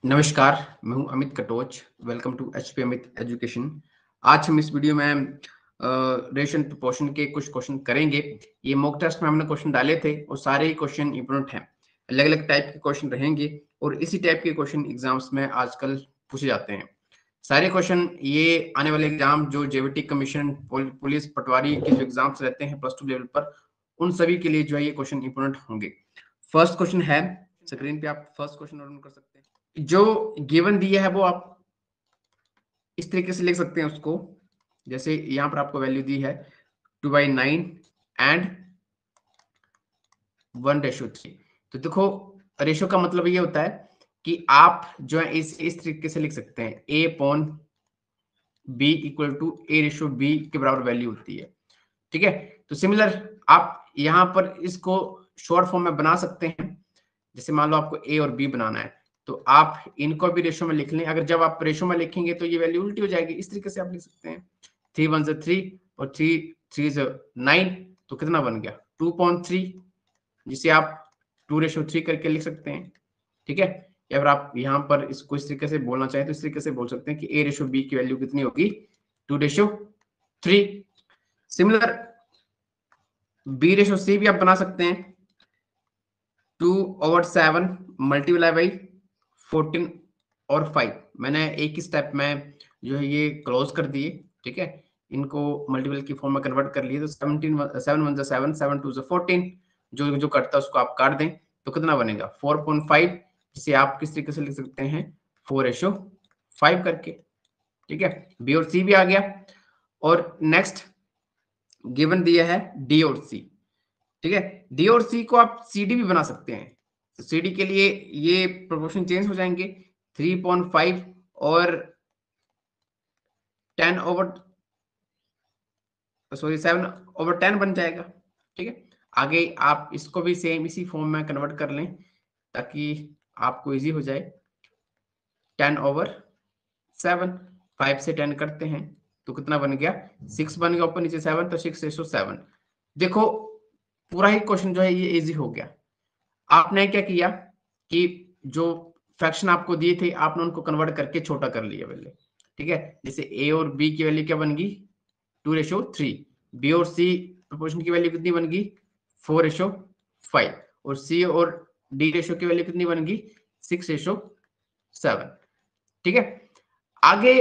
नमस्कार, मैं हूं Amit Katoch. Welcome to HP Amit education. आज हम इस वीडियो में रेशियो एंड प्रोपोर्शन के कुछ क्वेश्चन करेंगे। ये मॉक टेस्ट में हमने क्वेश्चन डाले थे और सारे ही क्वेश्चन इंपोर्टेंट हैं। अलग-अलग टाइप के क्वेश्चन रहेंगे और इसी टाइप के क्वेश्चन एग्जाम्स में आजकल पूछे जाते हैं। सारे क्वेश्चन ये आने वाले एग्जाम जो जेवीटी कमीशन, पुलिस, पटवारी के जो एग्जाम्स रहते हैं प्लस 2 लेवल पर, उन सभी के लिए जो है ये क्वेश्चन इंपोर्टेंट होंगे। फर्स्ट क्वेश्चन है, स्क्रीन पे आप फर्स्ट क्वेश्चन नोट कर सकते हैं। जो गिवन दिया है वो आप इस तरीके से लिख सकते हैं उसको, जैसे यहां पर आपको वैल्यू दी है 2/9 एंड 1:3। तो देखो, रेशियो का मतलब ये होता है कि आप जो है इस तरीके से लिख सकते हैं, a upon b equal to a ratio b के बराबर वैल्यू होती है। ठीक है, तो सिमिलर आप यहां पर इसको शॉर्ट फॉर्म में बना सकते हैं। जैसे मान लो आपको a और b बनाना है, तो आप इनको भी रेशो में लिख लें। अगर जब आप रेशो में लिखेंगे तो ये वैल्यू उल्टी हो जाएगी। इस तरीके से आप लिख सकते हैं 3 1 3 और 3 3 9। तो कितना बन गया 2.3, जिसे आप 2:3 करके लिख सकते हैं। ठीक है, या फिर आप यहाँ पर इसको इस तरीके से बोलना चाहें तो इस तरीके से बोल सकते हैं कि a/b की वैल्यू कितनी होगी 2:3। सिमिलर b/c भी आप बना सकते हैं 2/7 मल्टीप्लाई बाई 14 और 5। मैंने एक ही स्टेप में जो है ये क्लोज कर दिए। ठीक है, इनको मल्टीपल की फॉर्म में कन्वर्ट कर लिए तो 7 1 7 7 2 14, जो जो कटता है उसको आप काट दें तो कितना बनेगा 4.5, जिसे आप किस तरीके से लिख सकते हैं 4:5 करके। ठीक है, बी और सी भी आ गया। और नेक्स्ट गिवन दिया है डी और सी। ठीक है, डी और सी को आप सी डी भी बना सकते हैं। तो सी डी के लिए ये प्रोपोर्शन चेंज हो जाएंगे, 3.5 और 7/10 बन जाएगा। ठीक है, आगे आप इसको भी सेम इसी फॉर्म में कन्वर्ट कर लें ताकि आपको इजी हो जाए। 10/7, 5 से 10 करते हैं तो कितना बन गया 6 बन गया, ऊपर नीचे 7 तो 6:7। देखो, पूरा ही क्वेश्चन जो है ये इजी हो गया। आपने क्या किया कि जो फ्रैक्शन आपको दिए थे आपने उनको कन्वर्ट करके छोटा कर लिया पहले। ठीक है, जैसे a और b की वैल्यू क्या बन गई 2:3, b और c प्रोपोर्शन की वैल्यू कितनी बन गई 4:5 और c और d रेशियो की वैल्यू कितनी बन गई 6:7। ठीक है, आगे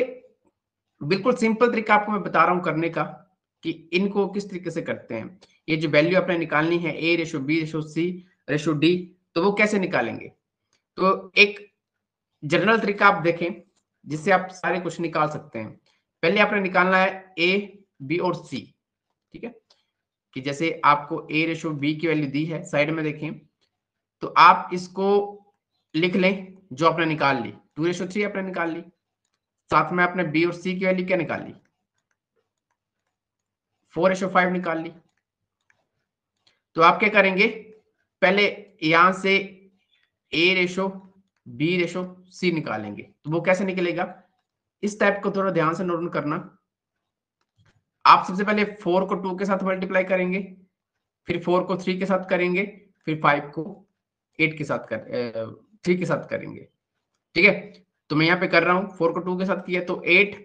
बिल्कुल सिंपल तरीका आपको मैं बता रहा हूं करने का कि इनको किस तरीके से करते हैं। ये जो वैल्यू आपने निकालनी है a/b/c/d, तो वो कैसे निकालेंगे। तो एक जनरल तरीका आप देखें जिससे आप सारे क्वेश्चन निकाल सकते हैं। पहले आपने निकालना है a, b और c। ठीक है, कि जैसे आपको a/b की वैल्यू दी है, साइड में देखें तो आप इसको लिख लें जो आपने निकाल ली, 2:3 आपने निकाल ली। साथ में आपने b और c की वैल्यू क्या निकाल ली 4:5 निकाल ली। तो आप क्या करेंगे, पहले यहां से a/b/c निकालेंगे। तो वो कैसे निकलेगा, इस टाइप को थोड़ा ध्यान से नोट करना। आप सबसे पहले 4 को 2 के साथ मल्टीप्लाई करेंगे, फिर 4 को 3 के साथ करेंगे, फिर 5 को 8 के साथ 3 के साथ करेंगे। ठीक है, तो मैं यहाँ पे कर रहा हूं 4 को 2 के साथ किया तो 8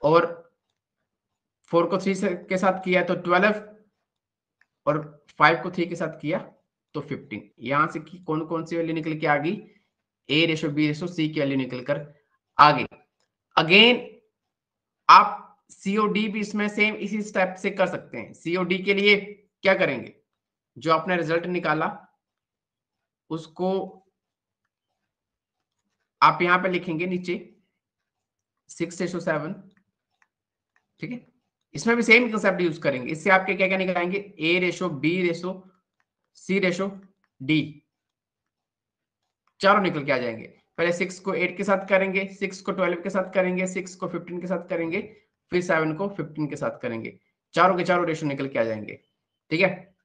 और 4 को 3 के साथ किया तो 12 और 5 को 3 के साथ किया तो 15। यहां से कौन कौन सी वैल्यू निकल के आ गई a/b/c की वैल्यू निकलकर आ गई। अगेन आप सीओडी भी इसमें सेम इसी स्टेप से कर सकते हैं। सीओडी के लिए क्या करेंगे, जो आपने रिजल्ट निकाला उसको आप यहां पे लिखेंगे नीचे 6:7। ठीक है, इसमें भी सेम कंसेप्ट यूज करेंगे। इससे आपके क्या क्या निकलाएंगे a/b/c/d, चारों निकल के आ जाएंगे। पहले 6 को 8 के साथ करेंगे, 6 को 12 के साथ करेंगे, 6 को 15 के साथ करेंगे, फिर 7 को 15 के साथ करेंगे। चारों के चारों रेशो निकल के आ जाएंगे। ठीक है,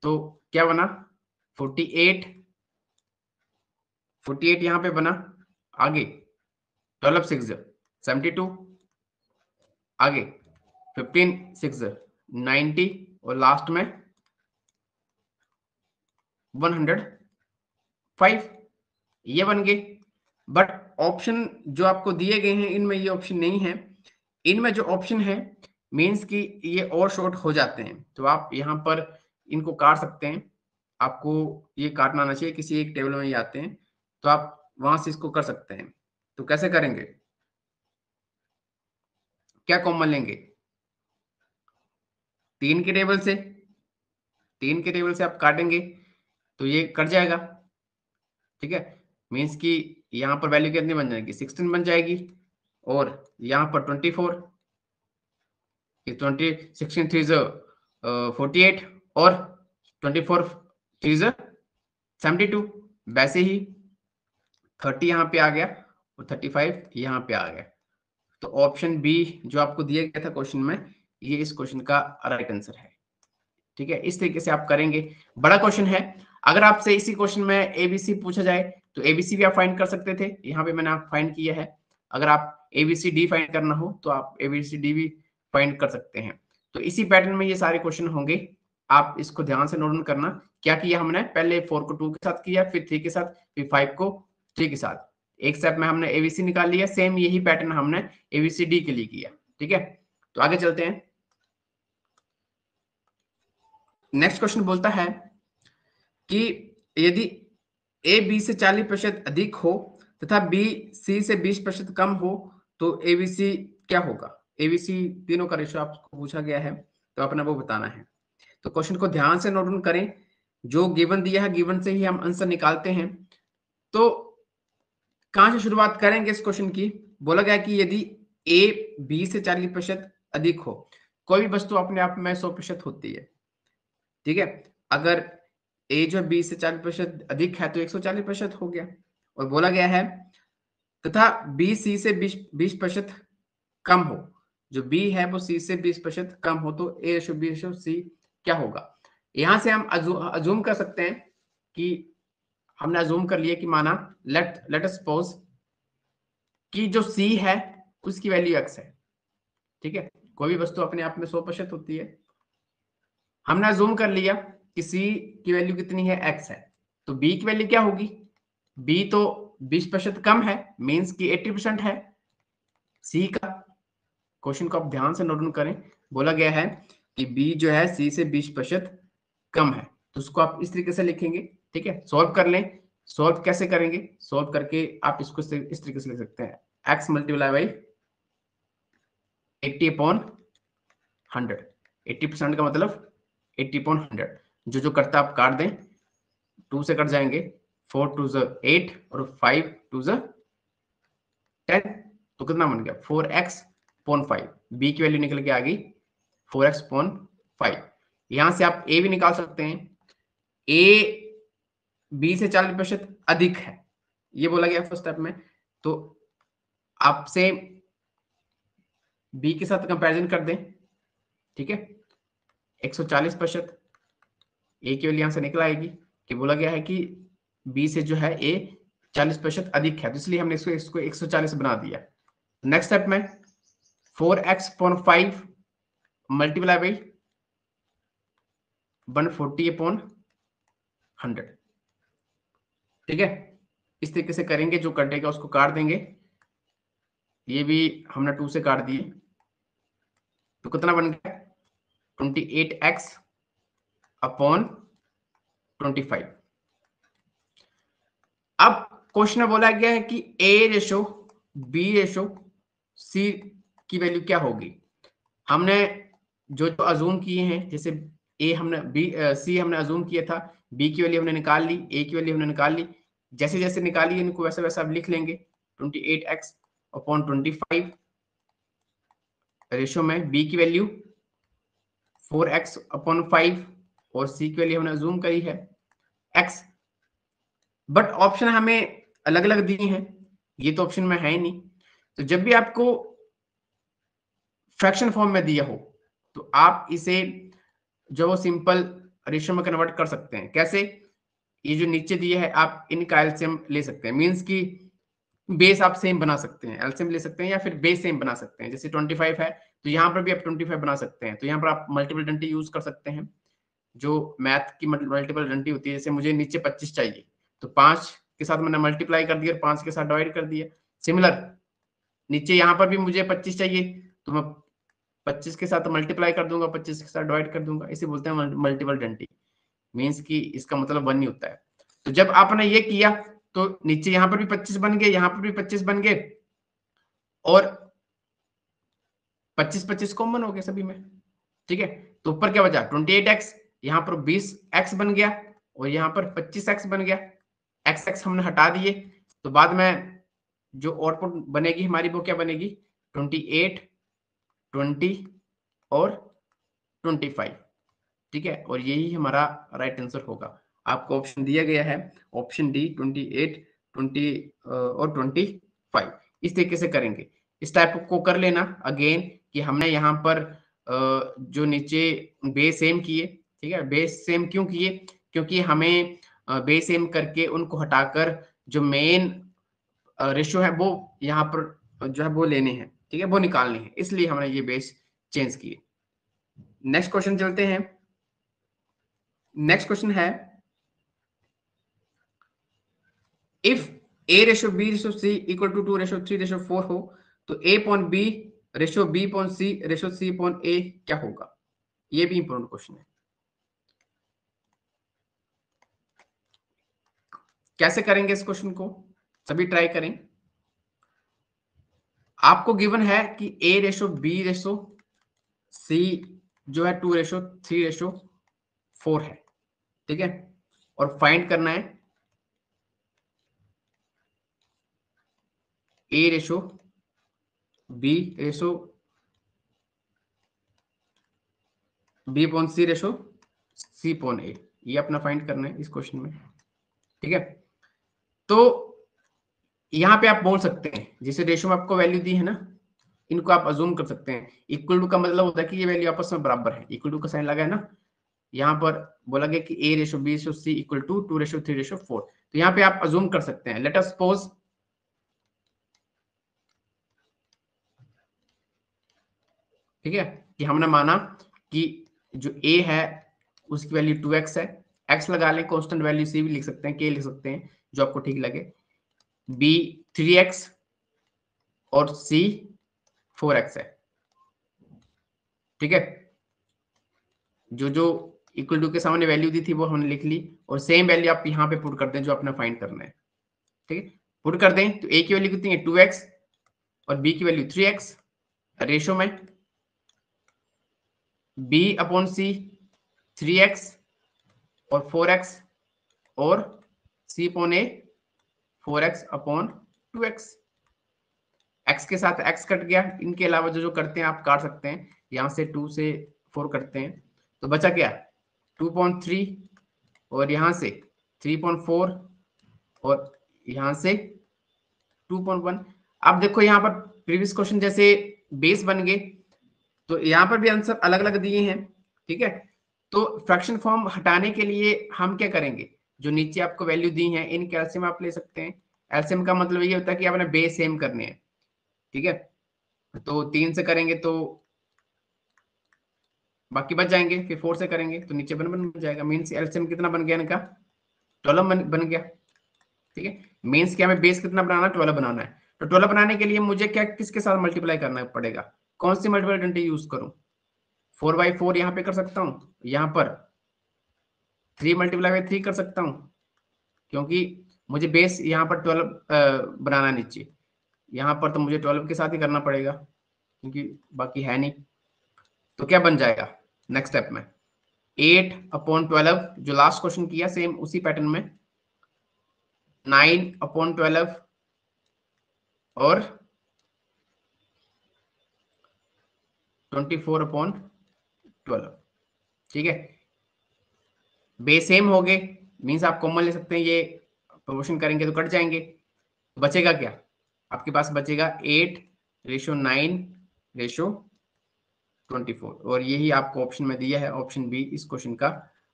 तो क्या बना 48, 48 यहां पे बना। आगे 12 6 72, आगे 15 6 90 और लास्ट में 105 ये बन गए। बट ऑप्शन जो आपको दिए गए हैं इनमें ये ऑप्शन नहीं है। इनमें जो ऑप्शन है मीन्स कि ये और शॉर्ट हो जाते हैं, तो आप यहाँ पर इनको काट सकते हैं। आपको ये काटना आना चाहिए, किसी एक टेबल में ये आते हैं, तो आप वहां से इसको कर सकते हैं। तो कैसे करेंगे, क्या कॉमन लेंगे, 3 के टेबल से, 3 के टेबल से आप काटेंगे तो ये कट जाएगा, ठीक है। मीन्स कि यहाँ पर वैल्यू कितनी बन जाएगी, 16 बन जाएगी, और यहाँ पर 24, 16 3 48, और 24 3 72। वैसे ही 30 यहाँ पे आ गया और 35 यहाँ पे आ गया। तो ऑप्शन बी जो आपको दिया गया था क्वेश्चन में, ये इस क्वेश्चन का राइट आंसर है, ठीक है। इस तरीके से आप करेंगे। बड़ा क्वेश्चन है, अगर आपसे इसी क्वेश्चन में एबीसी पूछा जाए तो एबीसी भी आप फाइंड कर सकते थे, यहाँ पे मैंने आप फाइंड किया है। अगर आप एबीसी डी फाइंड करना हो तो आप एबीसी डी भी फाइंड कर सकते हैं। तो इसी पैटर्न में ये सारे क्वेश्चन होंगे, आप इसको ध्यान से नोट डाउन करना। क्या किया हमने, पहले 4 को 2 के साथ किया, फिर 3 के साथ, फिर 5 को 3 के साथ, एक स्टेप में हमने एबीसी निकाल लिया। सेम यही पैटर्न हमने एबीसी डी के लिए किया, ठीक है। तो आगे चलते हैं। नेक्स्ट क्वेश्चन बोलता है कि यदि ए बी से 40% अधिक हो तथा बी सी से 20% कम हो तो एबीसी क्या होगा। एबीसी तीनों का रेशियो आपको पूछा गया है, तो अपना वो बताना है। तो क्वेश्चन को ध्यान से नोट डाउन करें, जो गिवन दिया है गिवन से ही हम आंसर निकालते हैं। तो कहां से शुरुआत करेंगे इस क्वेश्चन की। बोला गया कि यदि ए बी से 40% अधिक हो, कोई भी वस्तु अपने आप में 100% होती है, ठीक है। अगर ए जो 20 से 40% अधिक है तो 140% हो गया। और बोला गया है तथा बी सी से 20% कम हो, जो बी है वो सी से 20% कम हो तो ए रेशो बी रेशो सी क्या होगा। यहां से हम अजूम कर सकते हैं कि हमने अजूम कर लिया कि माना लेट अस सपोज कि जो सी है उसकी वैल्यू एक्स है, ठीक है। कोई भी वस्तु अपने आप में 100% होती है। हमने अजूम कर लिया कि सी की वैल्यू कितनी है, एक्स है, तो बी की वैल्यू क्या होगी, बी तो 20% कम है, मीन्स की 80% है सी का। क्वेश्चन को आप ध्यान से नोट डाउन करें, बोला गया है कि बी जो है सी से 20% कम है, तो उसको आप इस तरीके से लिखेंगे, ठीक है। सॉल्व कर लें। सॉल्व कैसे करेंगे, सॉल्व करके आप इसको इस तरीके से लिख सकते हैं, एक्स मल्टीप्लाई बाई 80/100। 80% का मतलब 80/100। जो करता आप काट दें, 2 से कट जाएंगे, 4 2 8 और 5 2 10, तो कितना बन गया 4x/5। बी की वैल्यू निकल के आ गई 4x/5। यहां से आप ए भी निकाल सकते हैं। ए बी से 40% अधिक है, ये बोला गया फर्स्ट स्टेप में, तो आपसे बी के साथ कंपैरिजन कर दें, ठीक है। 140% ए की वैल्यू यहां से निकल आएगी कि बोला गया है कि बी से जो है ए 40% अधिक है, तो इसलिए हमने इसको 140 बना दिया। नेक्स्ट स्टेप में 4x/5 मल्टीप्लाई बाई 140/100, ठीक है। इस तरीके से करेंगे, जो कटेगा उसको काट देंगे। ये भी हमने 2 से काट दिए, तो कितना बन गया 28x/25। अब क्वेश्चन में बोला गया है कि ए रेशो बी रेशो सी की वैल्यू क्या होगी। हमने जो अजूम किए हैं, जैसे ए हमने बी सी हमने अजूम किया था, बी की वैल्यू हमने निकाल ली, ए की वैल्यू हमने निकाल ली। जैसे जैसे निकाली इनको वैसे वैसे आप लिख लेंगे। 28x/25 रेशो में बी की वैल्यू 4x/5 और सी की वैल्यू हमने अजूम करी है x। बट ऑप्शन हमें अलग अलग दिए हैं, ये तो ऑप्शन में है ही नहीं। तो जब भी आपको फ्रैक्शन फॉर्म में दिया हो तो आप इसे जो वो सिंपल रेशियो में कन्वर्ट कर सकते हैं। कैसे, ये जो नीचे दिए है आप इनका एलसीएम ले सकते हैं, मींस की बेस आप सेम बना सकते हैं, एलसीएम ले सकते हैं या फिर बेस सेम बना सकते हैं। जैसे 25 है तो यहाँ पर भी आप 25 बना सकते हैं, तो यहाँ पर आप मल्टीपल डंटी यूज कर सकते हैं। जो मैथ की मल्टीपल डंटी होती है, जैसे मुझे नीचे 25 चाहिए तो 5 के साथ मैंने मल्टीप्लाई कर दिया और 5 के साथ डिवाइड कर दिया। सिमिलर नीचे यहाँ पर भी मुझे 25 चाहिए तो मैं 25 के साथ मल्टीप्लाई कर दूंगा, 25 के साथ डिवाइड कर दूंगा। इसे बोलते हैं मल्टीपल आइडेंटिटी, मीन्स कि इसका मतलब 1 नहीं होता है। तो जब आपने ये किया तो नीचे यहाँ पर भी 25 बन गए, यहाँ पर भी 25 बन गए और 25-25 कॉमन हो गए सभी में, ठीक है। तो ऊपर क्या बचा 28x, यहाँ पर 20x बन गया और यहाँ पर 25x बन गया। x हमने हटा दिए तो बाद में जो आउटपुट बनेगी हमारी वो क्या बनेगी 28, 20 और 25, ठीक है। और यही हमारा राइट आंसर होगा। आपको ऑप्शन दिया गया है ऑप्शन डी 28, 20 और 25। इस तरीके से करेंगे, इस टाइप को कर लेना अगेन कि हमने यहाँ पर जो नीचे बेस सेम किए, ठीक है। बेस सेम क्यों किए, क्योंकि हमें बेस सेम करके उनको हटाकर जो मेन रेशियो है वो यहाँ पर जो है वो लेने हैं, ठीक है, वो निकालने हैं, इसलिए हमने ये बेस चेंज किए। नेक्स्ट क्वेश्चन चलते हैं। नेक्स्ट क्वेश्चन है if a ratio b ratio c equal to 2 ratio 3 ratio 4 हो तो a upon b ratio b upon c ratio c upon a क्या होगा। ये भी इंपॉर्टेंट क्वेश्चन है। कैसे करेंगे इस क्वेश्चन को, सभी ट्राई करें। आपको गिवन है कि a ratio b ratio c जो है 2 रेशियो 3 रेशियो 4 है, ठीक है। और फाइंड करना है a ratio b ratio b upon c ratio c upon a, ये अपना फाइंड करना है इस क्वेश्चन में, ठीक है। तो यहाँ पे आप बोल सकते हैं जिसे रेशियो में आपको वैल्यू दी है ना, इनको आप अज्यूम कर सकते हैं। इक्वल टू का मतलब होता है कि ये वैल्यू आपस में बराबर है, इक्वल टू का साइन लगा है ना। यहाँ पर बोला गया कि a ratio b ratio c equal to 2 ratio 3 ratio 4, तो यहाँ पे आप अज्यूम कर सकते हैं। लेट अस सपोज ठीक है कि हमने माना कि जो a है उसकी वैल्यू 2x है, x लगा लें, कांस्टेंट वैल्यू c भी लिख सकते हैं, k लिख सकते हैं, जो आपको ठीक लगे। b 3x और c 4x है, ठीक है। जो जो इक्वल टू के सामने वैल्यू दी थी वो हमने लिख ली और सेम वैल्यू आप यहाँ पे पुट कर दें जो अपना फाइंड करना है, ठीक है। पुट कर दें तो a की वैल्यू कितनी है 2x और b की वैल्यू 3x, रेशो में b अपॉन c 3x और 4x और c upon a 4x upon 2x। x के साथ x कट गया, इनके अलावा जो जो करते हैं आप काट सकते हैं, यहाँ से 2 से 4 करते हैं तो बचा क्या 2.3 और यहाँ से 3.4 और यहाँ से 2.1। अब देखो यहाँ पर प्रीवियस क्वेश्चन जैसे बेस बन गए तो यहाँ पर भी आंसर अलग अलग दिए हैं, ठीक है। तो फ्रैक्शन फॉर्म हटाने के लिए हम क्या करेंगे, जो नीचे आपको वैल्यू दी है इनके एलसीएम आप ले सकते हैं। एलसीएम का मतलब ये होता है कि आपने बेस सेम करने हैं, ठीक है। तो 3 से करेंगे तो बाकी बच जाएंगे, फिर 4 से करेंगे तो नीचे बन जाएगा। मीन्स एलसीएम कितना बन गया इनका 12 बन गया, ठीक है। मीन्स क्या हमें बेस कितना बनाना 12 बनाना है। तो 12 बनाने के लिए मुझे क्या किसके साथ मल्टीप्लाई करना पड़ेगा, कौन सी मल्टीपल आइडेंटिटी यूज करूं। 4/4 यहाँ पे कर सकता हूँ, यहाँ पर 3 मल्टीप्लाई बाई 3 कर सकता हूँ, क्योंकि मुझे बेस यहाँ पर 12 बनाना नीचे, यहाँ पर तो मुझे 12 के साथ ही करना पड़ेगा क्योंकि बाकी है नहीं। तो क्या बन जाएगा नेक्स्ट स्टेप में 8/12, जो लास्ट क्वेश्चन किया सेम उसी पैटर्न में 9/12 और 24/12, ठीक है। बेस सेम हो गए, मीन्स आप कॉमन ले सकते हैं, ये प्रोपोर्शन करेंगे तो कट जाएंगे, तो बचेगा क्या आपके पास, बचेगा 8/9/24 और यही आपको ऑप्शन में दिया है, ऑप्शन बी इस क्वेश्चन का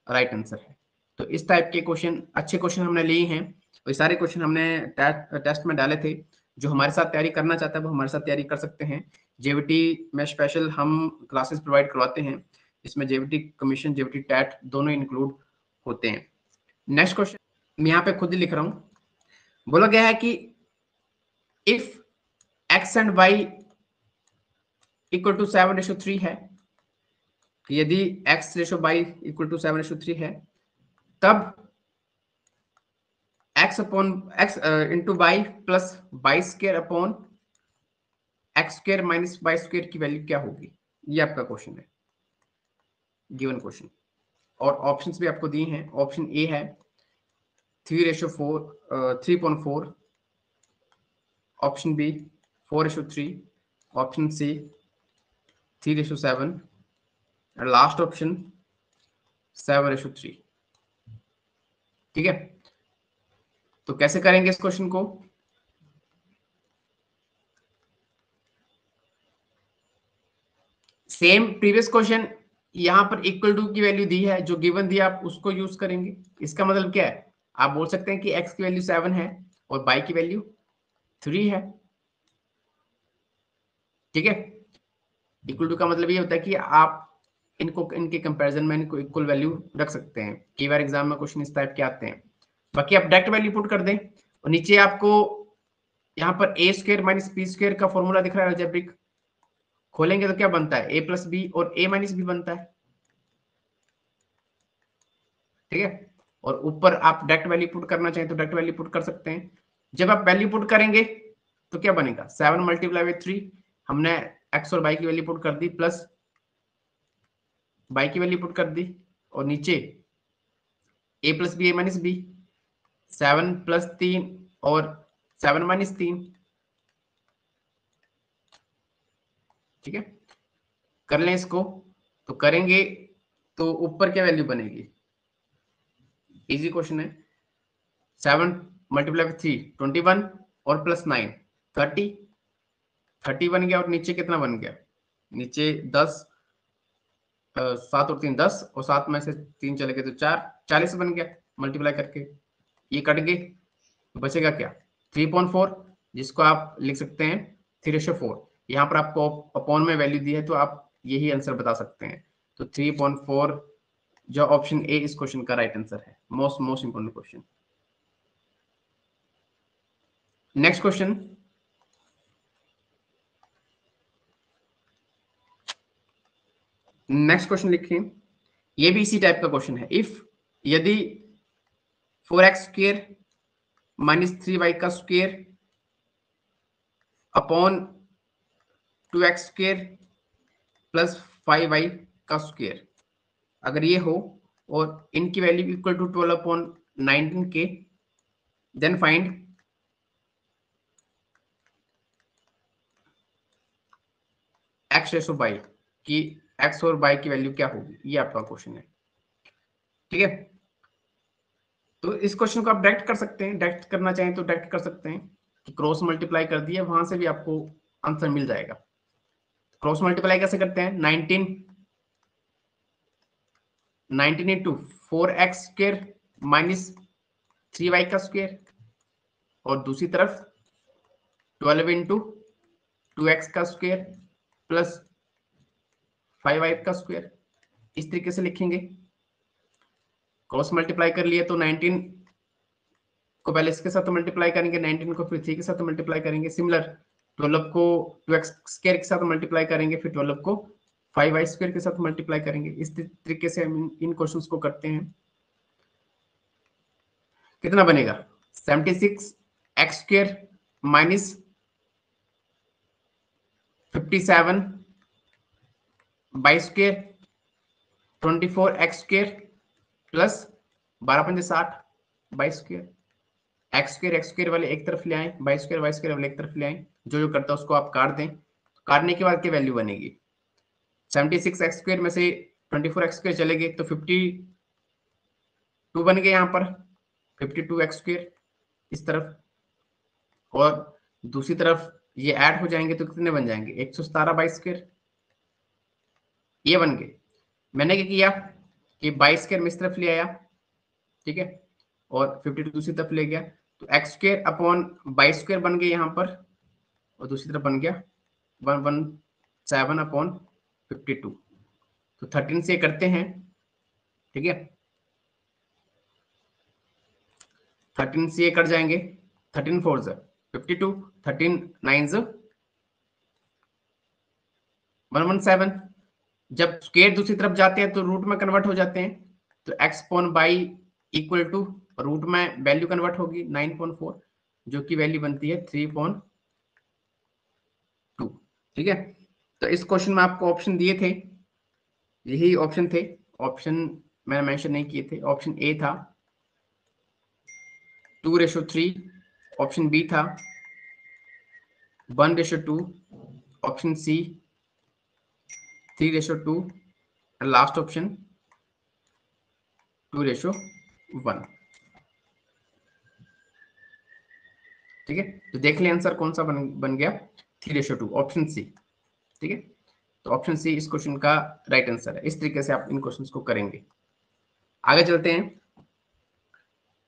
राइट आंसर है। तो इस टाइप के क्वेश्चन, अच्छे क्वेश्चन हमने लिए हैं और सारे क्वेश्चन हमने टेस्ट में डाले थे। जो हमारे साथ तैयारी करना चाहता है वो हमारे साथ तैयारी कर सकते हैं। जेवीटी में स्पेशल हम क्लासेस प्रोवाइड करवाते हैं, इसमें जेवीटी कमीशन जेवीटी टैट दोनों इंक्लूड होते हैं। नेक्स्ट क्वेश्चन मैं यहाँ पे खुद ही लिख रहा हूँ, बोला गया है कि if x and y equal to 7:3 है, यदि x ratio y equal to 7:3 है, तब x upon x into y plus y square upon x square minus y square की वैल्यू क्या होगी? ये आपका क्वेश्चन है, गिवन क्वेश्चन। और ऑप्शंस भी आपको दिए हैं। ऑप्शन ए है 3:4, ऑप्शन बी 4:3, ऑप्शन सी 3:7 और लास्ट ऑप्शन 7:3। ठीक है, तो कैसे करेंगे इस क्वेश्चन को? सेम प्रीवियस क्वेश्चन, यहां पर इक्वल टू की वैल्यू दी है, जो गिवन दिया आप उसको यूज करेंगे। इसका मतलब क्या है? आप बोल सकते हैं कि x की वैल्यू 7 है और y की वैल्यू 3 है। ठीक है, इक्वल टू का मतलब ये होता है कि आप इनको इनके कंपैरिजन में इनको इक्वल वैल्यू रख सकते हैं। कई बार एग्जाम में क्वेश्चन इस टाइप के आते हैं। बाकी आप डायरेक्ट वैल्यू पुट कर दें और नीचे आपको यहाँ पर ए स्क्र माइनस बी स्क्र का फॉर्मूला दिख रहा है अलजेब्रिक, खोलेंगे तो क्या बनता है? ए प्लस बी और ए माइनस बी बनता है। ठीक है, और ऊपर आप डायरेक्ट वैल्यू पुट करना चाहें तो डायरेक्ट वैल्यू पुट कर सकते हैं। जब आप वैल्यू पुट करेंगे तो क्या बनेगा? 7 मल्टीप्लाई बाई 3, हमने एक्स और वाई की वैल्यू पुट कर दी, प्लस वाई की वैल्यू पुट कर दी, और नीचे ए प्लस बी ए माइनस बी, 7 प्लस 3 और 7 माइनस 3। ठीक है, कर लें इसको, तो करेंगे तो ऊपर क्या वैल्यू बनेगी? इजी क्वेश्चन है। 7 मल्टीप्लाई बाई 3 21 और प्लस 9 30, 30 बन गया, और नीचे कितना बन गया? नीचे 10, 7 और 3 10, और 7 में से 3 चले गए तो 4, 40 बन गया मल्टीप्लाई करके। ये कट गए, बचेगा क्या? 3.4, जिसको आप लिख सकते हैं 3:4। यहाँ पर आपको अपॉन में वैल्यू दी है तो आप यही आंसर बता सकते हैं। तो 3.4 जो ऑप्शन ए इस क्वेश्चन का राइट आंसर है। Most important question. Next question, next question लिखिए। ये भी इसी टाइप का क्वेश्चन है। इफ यदि 4x² माइनस 3y का square upon 2x² plus 5y का स्क्वेयर अगर ये हो और इनकी वैल्यू इक्वल टू 12/19 के, then find x ratio y की x और y की वैल्यू क्या होगी? ये आपका क्वेश्चन है। ठीक है, तो इस क्वेश्चन को आप डायरेक्ट कर सकते हैं, डायरेक्ट करना चाहें तो डायरेक्ट कर सकते हैं कि क्रॉस मल्टीप्लाई कर दिए, वहां से भी आपको आंसर मिल जाएगा। क्रॉस मल्टीप्लाई कैसे करते हैं? 19 इंटू 4x² माइनस 3y का स्क्वायर, और दूसरी तरफ 12 इंटू 2x का स्क्वायर प्लस 5y का स्क्वायर। इस तरीके से लिखेंगे। क्रॉस मल्टीप्लाई कर लिए तो 19 को पहले इसके साथ मल्टीप्लाई करेंगे, 19 को फिर 3 के साथ मल्टीप्लाई करेंगे। सिमिलर 12 को 2x² के साथ मल्टीप्लाई करेंगे, फिर 12 को 5y² के साथ मल्टीप्लाई करेंगे। इस तरीके से हम इन क्वेश्चंस को करते हैं। कितना बनेगा? 76x² minus 57 y² 24x² plus 12×5 y²। x² वाले एक तरफ ले आए, y² वाले एक तरफ ले आए। जो जो करता है उसको आप काट दें। काटने के बाद क्या वैल्यू बनेगी? 76x² में से 24x² चले गए तो 52 बन गए। यहाँ पर 52x² इस तरफ, और दूसरी तरफ ये ऐड हो जाएंगे तो कितने बन जाएंगे? 117 y²। ये बन गए। मैंने क्या किया कि 22² में इस तरफ ले आया, ठीक है, और 52 दूसरी तरफ ले गया, तो x² अपॉन 22² बन गए यहाँ पर, और दूसरी तरफ बन गया 117 अपॉन 52। तो 13 से करते हैं, ठीक है, 13 से कट जाएंगे 13 4 52, 13 9 117। जब स्क्वायर दूसरी तरफ जाते हैं तो रूट में कन्वर्ट हो जाते हैं, तो x upon y equal to root में वैल्यू कन्वर्ट होगी 9.4, जो की वैल्यू बनती है 3.2। ठीक है, तो इस क्वेश्चन में आपको ऑप्शन दिए थे, यही ऑप्शन थे, ऑप्शन मैंने मेंशन नहीं किए थे। ऑप्शन ए था 2:3, ऑप्शन बी था 1:2, ऑप्शन सी 3:2, लास्ट ऑप्शन 2:1। ठीक है, तो देख लें आंसर कौन सा बन गया, 3:2, ऑप्शन सी। ठीक है, तो ऑप्शन सी इस क्वेश्चन का राइट आंसर है। इस तरीके से आप इन क्वेश्चंस को करेंगे। आगे चलते हैं,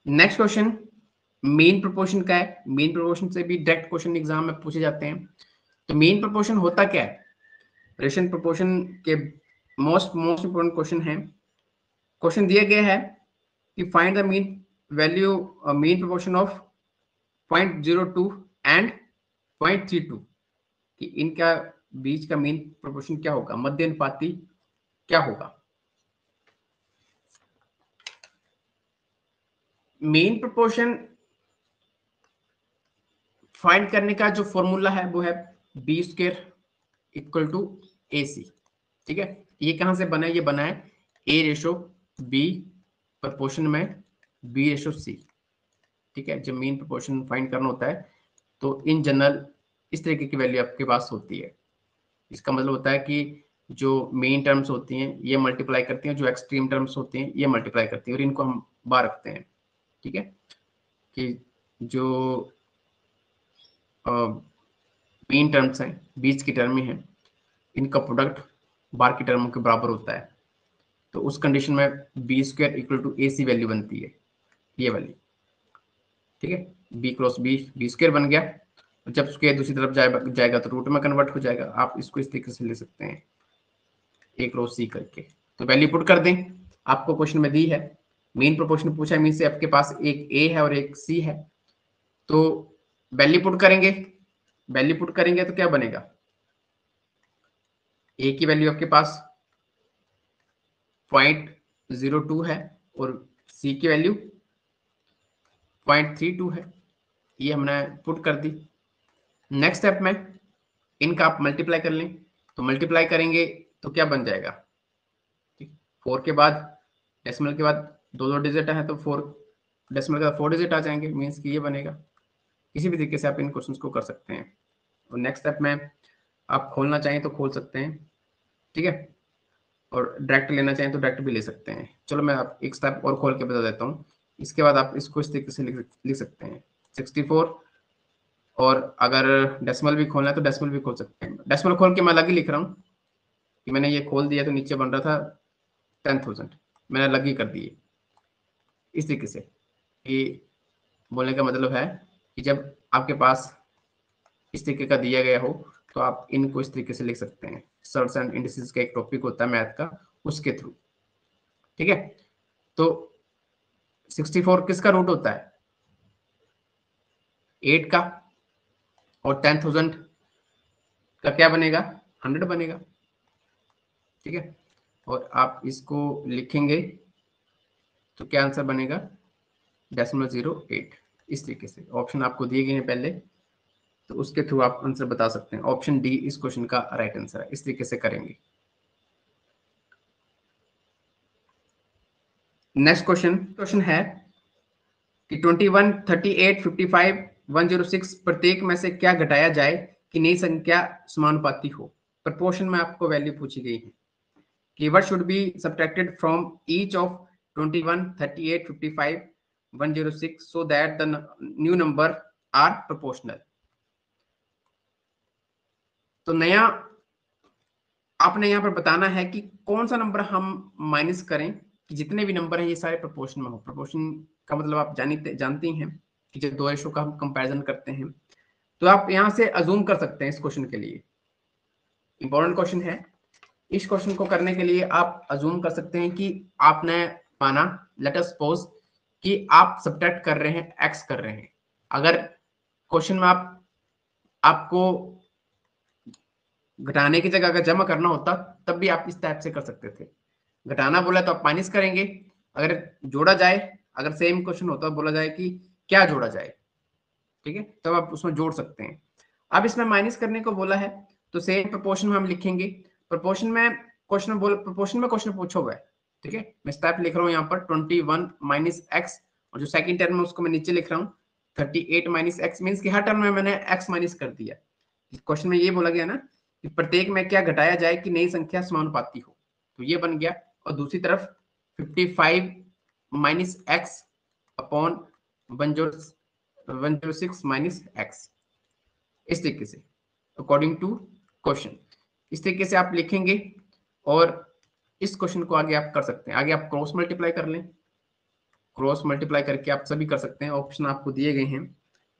नेक्स्ट क्वेश्चन मीन प्रोपोर्शन का है। मीन प्रोपोर्शन से भी डायरेक्ट क्वेश्चन एग्जाम में पूछे जाते हैं। तो मीन प्रोपोर्शन होता क्या है, रेशियो प्रोपोर्शन के मोस्ट इंपोर्टेंट क्वेश्चन है। क्वेश्चन दिया गया है कि find the mean value mean proportion of 0.02 and 0.32, कि इनका बीच का मीन प्रोपोर्शन क्या होगा, मध्य अनुपाती क्या होगा। मीन प्रोपोर्शन फाइंड करने का जो फॉर्मूला है वो है B square equal to A सी। ठीक है, ये कहां से बना है, ये बना है A/B प्रोपोर्शन में B/C। ठीक है, जब मीन प्रोपोर्शन फाइंड करना होता है तो इन जनरल इस तरीके की वैल्यू आपके पास होती है। इसका मतलब होता है कि जो मेन टर्म्स होती हैं ये मल्टीप्लाई करती हैं, जो एक्सट्रीम टर्म्स होती हैं ये मल्टीप्लाई करती हैं, और इनको हम बार रखते हैं। ठीक है, कि जो मेन टर्म्स हैं, बीच की टर्म में है, इनका प्रोडक्ट बार की टर्मों के बराबर होता है। तो उस कंडीशन में B square equal to A C value बनती है, ये वाली। ठीक है, B cross B, B square बन गया। जब स्क्वायर दूसरी तरफ जाएगा तो रूट में कन्वर्ट हो जाएगा। आप इसको इस तरीके से ले सकते हैं, ए क्रॉस सी करके। तो वैल्यू पुट कर दें, आपको क्वेश्चन में दी है, मेन प्रोपोर्शन पूछा है, मीन से आपके पास एक ए है और एक सी है। तो वैल्यू पुट करेंगे, वैल्यू पुट करेंगे तो क्या बनेगा, ए की वैल्यू आपके पास 0.02 है और सी की वैल्यू 0.32 है, ये हमने पुट कर दी। नेक्स्ट स्टेप में इनका आप मल्टीप्लाई कर लें, तो मल्टीप्लाई करेंगे तो क्या बन जाएगा, 4 के बाद डेसिमल के बाद दो डिजिट है तो 4 डेसिमल के बाद 4 डिजिट आ जाएंगे, मीन्स कि ये बनेगा। किसी भी तरीके से आप इन क्वेश्चंस को कर सकते हैं। और नेक्स्ट स्टेप में आप खोलना चाहें तो खोल सकते हैं। ठीक है, और डायरेक्ट लेना चाहें तो डायरेक्ट भी ले सकते हैं। चलो मैं आप एक स्टेप और खोल के बता देता हूँ, इसके बाद आप इसको इस तरीके से लिख सकते हैं 64, और अगर डेसिमल भी खोलना है तो डेसिमल भी खोल सकते हैं। डेसिमल खोल के मैं अलग ही लिख रहा हूँ कि मैंने ये खोल दिया तो नीचे बन रहा था 10,000, मैंने अलग ही कर दिए इस तरीके से। कि बोलने का मतलब है कि जब आपके पास इस तरीके का दिया गया हो तो आप इनको इस तरीके से लिख सकते हैं। सर्ट्स एंड इंडिसेस का एक टॉपिक होता है मैथ का, उसके थ्रू। ठीक है, तो 64 किसका रूट होता है, 8 का, और 10,000 का क्या बनेगा, 100 बनेगा। ठीक है, और आप इसको लिखेंगे तो क्या आंसर बनेगा, 0.08। इस तरीके से ऑप्शन आपको दिए गए हैं पहले, तो उसके थ्रू आप आंसर बता सकते हैं। ऑप्शन डी इस क्वेश्चन का राइट आंसर है। इस तरीके से करेंगे। नेक्स्ट क्वेश्चन है कि 21, 38, 55, 106 प्रत्येक में से क्या घटाया जाए कि नई संख्या समानुपाती हो। प्रपोर्शन में आपको वैल्यू पूछी गई है कि what should be subtracted from each of 21, 38, 55, 106 so that the new number are proportional। तो नया आपने यहाँ पर बताना है कि कौन सा नंबर हम माइनस करें कि जितने भी नंबर हैं ये सारे प्रोपोर्शन में हो। प्रोपोर्शन का मतलब आप जानती हैं कि जब दो रेशो का हम कंपैरिजन करते हैं तो आप यहाँ से अजूम कर सकते हैं। इस क्वेश्चन के लिए इंपॉर्टेंट क्वेश्चन है। इस क्वेश्चन को करने के लिए आप अजूम कर सकते हैं कि आपने माना, लेट अस सपोज कि आप सब्ट्रैक्ट कर रहे हैं, एक्स कर रहे हैं। अगर क्वेश्चन में आपको घटाने की जगह अगर जमा करना होता तब भी आप इस टाइप से कर सकते थे। घटाना बोला तो आप माइनस करेंगे, अगर जोड़ा जाए, अगर सेम क्वेश्चन होता बोला जाए कि क्या जोड़ा जाए, ठीक है, तब आप उसमें जोड़ सकते हैं। अब इसमें माइनस करने को बोला है तो सेम प्रोपोर्शन में हम लिखेंगे। प्रोपोर्शन में क्वेश्चन पूछा हुआ है, ठीक है, मैं स्टेप लिख रहा हूँ यहाँ पर 21 माइनस एक्स, और जो सेकंड टर्म है उसको मैं नीचे लिख रहा हूँ 38 माइनस एक्स, मीन्स कि हर टर्म में मैंने एक्स माइनस कर दिया। क्वेश्चन में ये बोला गया ना कि प्रत्येक में क्या घटाया जाए कि नई संख्या समानुपाती हो, तो ये बन गया। और दूसरी तरफ 55 minus x upon 106 minus x, इस तरीके से अकॉर्डिंग टू क्वेश्चन, इस तरीके से आप लिखेंगे और इस क्वेश्चन को आगे आप कर सकते हैं। आगे आप क्रॉस मल्टीप्लाई कर लें, क्रॉस मल्टीप्लाई करके आप सभी कर सकते हैं, ऑप्शन आपको दिए गए हैं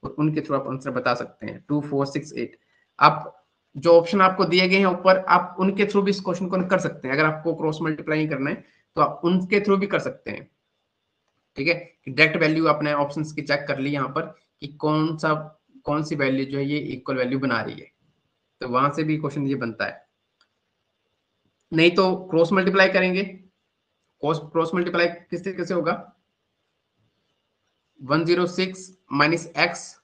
और उनके थ्रू आप आंसर बता सकते हैं। 2 4 6 8, आप जो ऑप्शन आपको दिए गए हैं ऊपर, आप उनके थ्रू भी इस क्वेश्चन को कर सकते हैं। अगर आपको क्रॉस मल्टीप्लाई नहीं करना है तो आप उनके थ्रू भी कर सकते हैं, ठीक है। डायरेक्ट वैल्यू आपने ऑप्शंस की चेक कर ली यहाँ पर कि कौन सी वैल्यू जो है ये इक्वल वैल्यू बना रही है, तो वहां से भी क्वेश्चन ये बनता है। नहीं तो क्रॉस मल्टीप्लाई करेंगे, क्रॉस मल्टीप्लाई किस तरीके से होगा, 106 minus x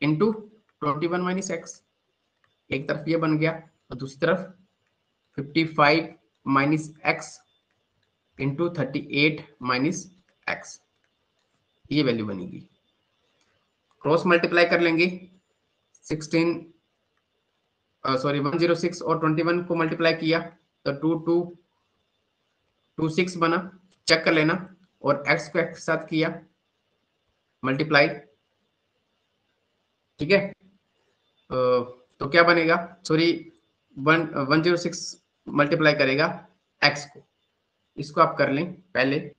into 21 minus x, एक तरफ ये बन गया और दूसरी तरफ 55 minus x into 38 minus x, ये वैल्यू बनेगी। क्रॉस मल्टीप्लाई कर लेंगे, 106 और 21 को मल्टीप्लाई किया तो 2226 बना, चेक कर लेना, और x को x के साथ किया मल्टीप्लाई, ठीक है। तो क्या बनेगा, सॉरी 106 मल्टीप्लाई करेगा x को, इसको आप कर लें पहले।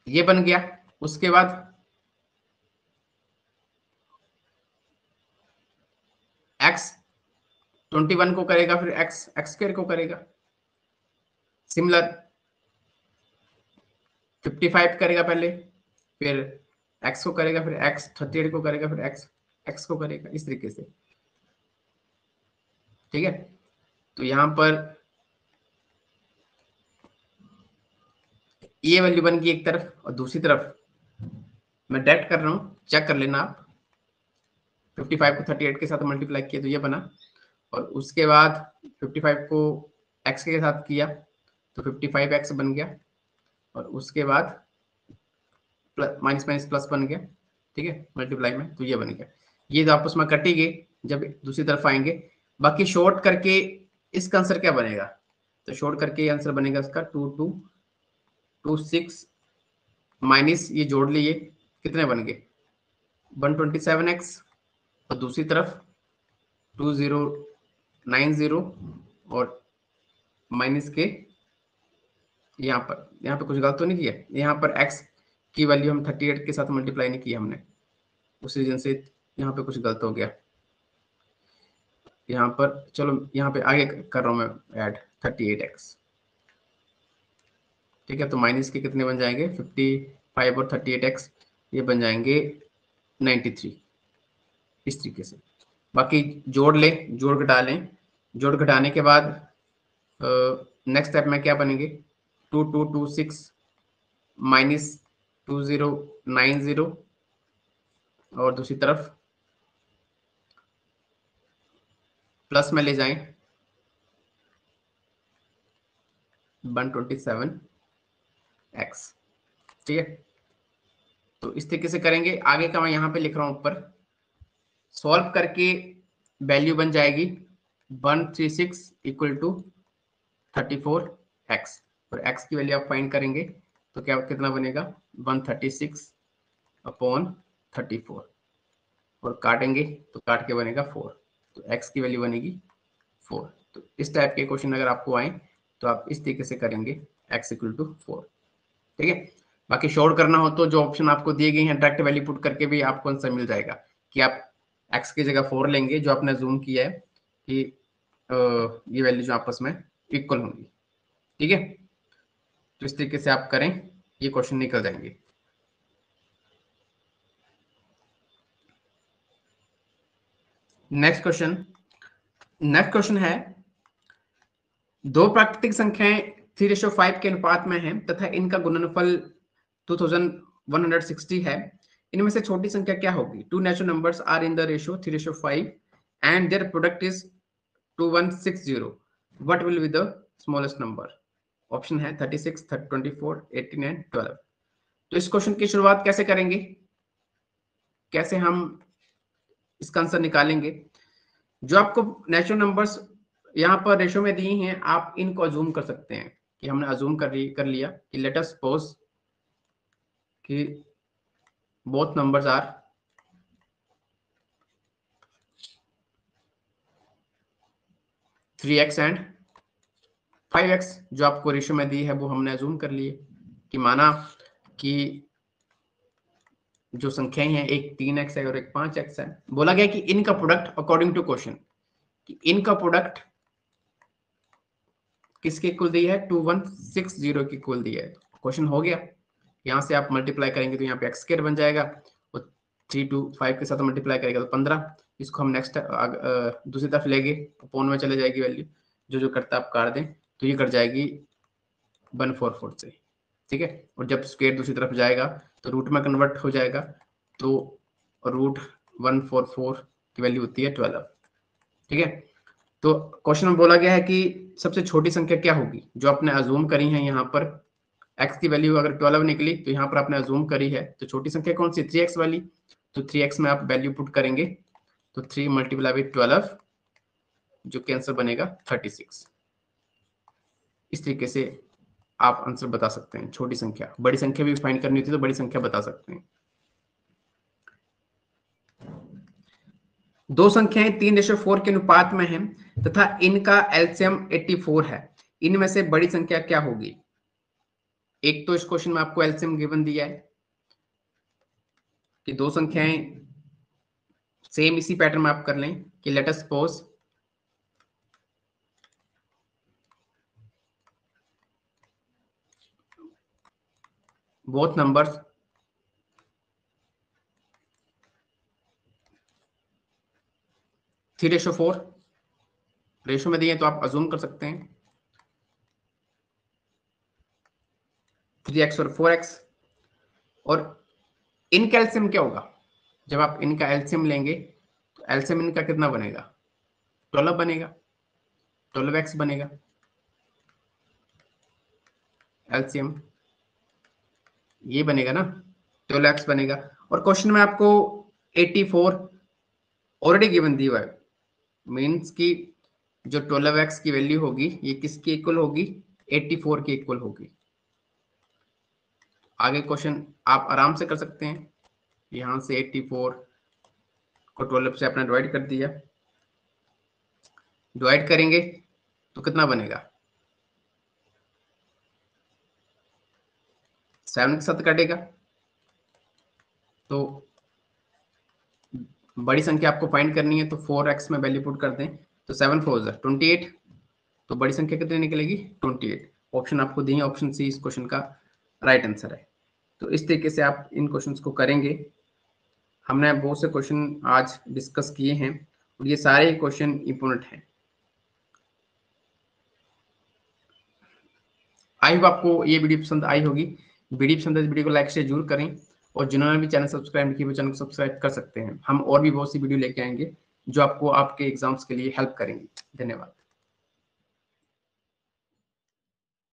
ये बन गया, उसके बाद x 21 को करेगा, फिर x स्क्वायर को करेगा, सिमिलर 55 करेगा पहले, फिर x को करेगा, फिर x 38 को करेगा, फिर x को करेगा, इस तरीके से, ठीक है। तो यहां पर ये वैल्यू बन गई एक तरफ, और दूसरी तरफ मैं डायरेक्ट कर रहा हूं, चेक कर लेना आप। 55 को 38 के साथ मल्टीप्लाई किया तो ये बना, और उसके बाद 55 को x के साथ किया तो 55x बन गया, और उसके बाद माइनस माइनस प्लस बन गया, ठीक है, मल्टीप्लाई में, तो ये बन गया। ये तो आपस में कटेंगे जब दूसरी तरफ आएंगे। बाकी शॉर्ट करके इसका आंसर क्या बनेगा, तो शॉर्ट करके आंसर बनेगा इसका 2226 माइनस, ये जोड़ लिए, कितने बन गए 127x, और दूसरी तरफ 2090 और माइनस के यहाँ पे कुछ गलत तो नहीं किया, यहाँ पर x की वैल्यू हम 38 के साथ मल्टीप्लाई नहीं किया हमने, उस रीजन से यहाँ पे कुछ गलत हो गया। यहाँ पर चलो यहाँ पे आगे कर रहा हूँ मैं ऐड 38x, ठीक है। तो माइनस के कितने बन जाएंगे 55 और 38x, ये बन जाएंगे 93, इस तरीके से। बाकी जोड़ ले, जोड़ घटा लें, जोड़ घटाने के बाद नेक्स्ट स्टेप में क्या बनेंगे 2226 माइनस 2090, और दूसरी तरफ प्लस में ले जाएं 127x, ठीक है। तो इस तरीके से करेंगे। आगे का मैं यहाँ पे लिख रहा हूँ ऊपर, सॉल्व करके वैल्यू बन जाएगी 136 इक्वल टू 34x, और x की वैल्यू आप फाइंड करेंगे तो क्या कितना बनेगा 136 अपॉन 34, और काटेंगे तो काट के बनेगा 4, तो x की वैल्यू बनेगी 4। तो इस टाइप के क्वेश्चन अगर आपको आए तो आप इस तरीके से करेंगे x इक्वल टू 4, ठीक है। बाकी शॉर्ट करना हो तो जो ऑप्शन आपको दिए गए हैं डायरेक्ट वैल्यू पुट करके भी आपको आंसर मिल जाएगा कि आप x की जगह 4 लेंगे, जो आपने जूम किया है कि ये वैल्यू जो आपस में इक्वल होंगी। ठीक है, तो इस तरीके से आप करें, ये क्वेश्चन निकल जाएंगे। नेक्स्ट क्वेश्चन है, दो प्राकृतिक संख्याएं 3:5 के अनुपात में हैं तथा इनका गुणनफल 2160 है। इनमें से छोटी संख्या क्या होगी? Two natural numbers are in the ratio 3:5 and their product is 2160. What will be the smallest number? Option है 36, 24, 18 एंड 12। तो इस क्वेश्चन की शुरुआत कैसे करेंगे, कैसे हम इसका आंसर निकालेंगे? जो आपको नेचुरल नंबर्स यहाँ पर रेशो में दिए हैं, आप इनको अजूम कर सकते हैं कि हमने अजूम कर लिया कि लेट अस सपोज कि both numbers are 3x and 5x। जो आपको रेशो में दी है वो हमने अजूम कर लिए कि माना कि जो संख्याएं हैं एक 3x है और एक 5x है। बोला गया कि इनका प्रोडक्ट अकॉर्डिंग टू क्वेश्चन, कि इनका प्रोडक्ट किसके इक्वल दी है? 2160 की इक्वल दी है। क्वेश्चन हो गया, यहाँ से आप मल्टीप्लाई करेंगे तो यहाँ पे x² बन जाएगा और 3 to 5 के साथ मल्टीप्लाई करेगा तो 15। इसको हम नेक्स्ट दूसरी तरफ लेंगे, अपॉन में चले जाएगी वैल्यू, जो करता आप कर दें तो ये कट जाएगी 144 से। ठीक है, और जब स्क्वायर दूसरी तरफ जाएगा तो रूट में कन्वर्ट हो जाएगा, तो रूट 144 की वैल्यू होती है 12। ठीक है, तो क्वेश्चन में बोला गया है कि सबसे छोटी संख्या क्या होगी? जो आपने अजूम करी है यहाँ पर x की वैल्यू अगर 12 निकली तो यहाँ पर आपने अजूम करी है, तो छोटी संख्या कौन सी? 3x वाली। तो 3x में आप वैल्यू पुट करेंगे तो 3 मल्टीप्लाई बाई 12, जो कि आंसर बनेगा 36। इस तरीके से आप आंसर बता सकते हैं। छोटी संख्या, बड़ी संख्या भी फाइंड करनी होती है तो बड़ी संख्या बता सकते हैं। दो संख्याएं 3:4 के अनुपात में हैं तथा इनका एलसीएम 84 है। इनमें से बड़ी संख्या क्या होगी? एक तो इस क्वेश्चन में आपको एलसीएम गिवन दिया है कि दो संख्याएं सेम इसी पैटर्न में आप कर लें कि let us suppose both numbers 3:4 ratio में दिए तो आप अजूम कर सकते हैं 3x और 4x। और इनका एलसीएम क्या होगा? जब आप इनका एलसीएम लेंगे तो एलसीएम इनका कितना बनेगा? 12 बनेगा, 12x बनेगा एलसीएम, ये बनेगा ना, 12x बनेगा। और क्वेश्चन में आपको 84 ऑलरेडी गिवन दी हुआ है, मीन्स कि जो 12x की वैल्यू होगी ये किसकी इक्वल होगी? 84 की इक्वल होगी। आगे क्वेश्चन आप आराम से कर सकते हैं, यहां से 84 को 12 से आपने डिवाइड कर दिया, डिवाइड करेंगे तो कितना बनेगा? 7 के साथ कटेगा। तो बड़ी संख्या आपको फाइंड करनी है तो 4x में वैल्यू पुट कर दें तो 7 4 28। तो बड़ी संख्या कितनी निकलेगी? 28। ऑप्शन आपको दिए, ऑप्शन सी इस क्वेश्चन का राइट आंसर है। तो इस तरीके से आप इन क्वेश्चंस को करेंगे। हमने बहुत से क्वेश्चन आज डिस्कस किए हैं और ये सारे क्वेश्चन इंपोर्टेंट हैं। आई होप आपको ये वीडियो पसंद आई होगी। वीडियो पसंद है, वीडियो को लाइक शेयर जरूर करें और जिन्होंने भी चैनल सब्सक्राइब नहीं किया वो चैनल को सब्सक्राइब कर सकते हैं। हम और भी बहुत सी वीडियो लेके आएंगे जो आपको आपके एग्जाम्स के लिए हेल्प करेंगे। धन्यवाद।